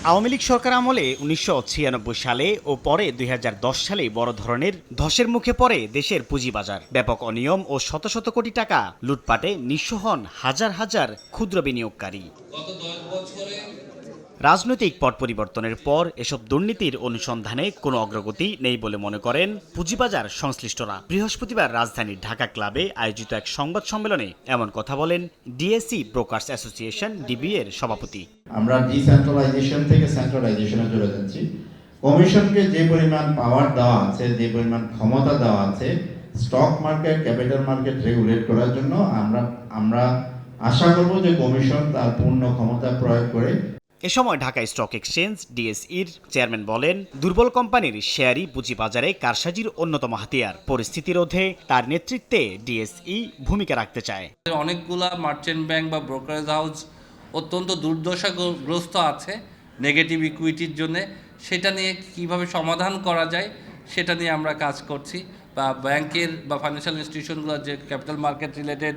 আওয়ামী লীগ সরকার আমলে ১৯৯৬ সালে ও পরে ২০১০ সালে বড় ধরনের ধসের মুখে পড়ে দেশের পুঁজিবাজার। ব্যাপক অনিয়ম ও শত শত কোটি টাকা লুটপাটে নিঃস্ব হন হাজার হাজার ক্ষুদ্র বিনিয়োগকারী। রাজনৈতিক পট পরিবর্তনের পর এসব দুর্নীতির অনুসন্ধানে কোনো অগ্রগতি নেই বলে মনে করেন পুঁজিবাজার সংশ্লিষ্টরা। বৃহস্পতিবার রাজধানীর ঢাকা ক্লাবে আয়োজিত এক সংবাদ সম্মেলনে এমন কথা বলেন ডিএসই ব্রোকার্স অ্যাসোসিয়েশন ডিবি এর সভাপতি। আমরা ডিসেন্ট্রালাইজেশন থেকে সেন্ট্রালাইজেশনে চলে যাচ্ছি। কমিশনকে যে পরিমাণ পাওয়ার দেওয়া আছে, যে পরিমাণ ক্ষমতা দেওয়া আছে stock market, capital market regulate করার জন্য, আমরা আশা করব যে কমিশন তার পূর্ণ ক্ষমতা প্রয়োগ করে। এ সময় ঢাকা স্টক এক্সচেঞ্জ ডিএসইর চেয়ারম্যান বলেন, দুর্বল কোম্পানির শেয়ারই পুঁজিবাজারে কারসাজির অন্যতম হাতিয়ার। পরিস্থিতি রোধে তার নেতৃত্বে ডিএসই ভূমিকা রাখতে চায়। অনেকগুলা মার্চেন্ট ব্যাংক বা ব্রোকারেজ হাউস অত্যন্ত দুর্দশাগ্রস্ত আছে নেগেটিভ ইকুইটির জন্য। সেটা নিয়ে কিভাবে সমাধান করা যায় সেটা নিয়ে আমরা কাজ করছি। বা ব্যাংকের বা ফাইন্যান্সিয়াল ইনস্টিটিউশনগুলোর যে capital market related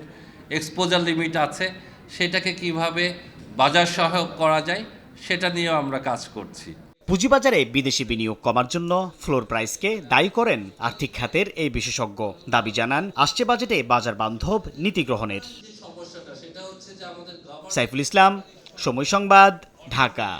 exposure limit আছে সেটাকে কিভাবে বাজার সহায়ক করা যায় সেটা নিয়েও আমরা কাজ করছি। পুঁজিবাজারে বিদেশি বিনিয়োগ কমার জন্য ফ্লোর প্রাইসকে দায়ী করেন আর্থিক খাতের এই বিশেষজ্ঞ। দাবি জানান আসছে বাজেটে বাজার বান্ধব নীতি গ্রহণের। সাইফুল ইসলাম, সময় সংবাদ, ঢাকা।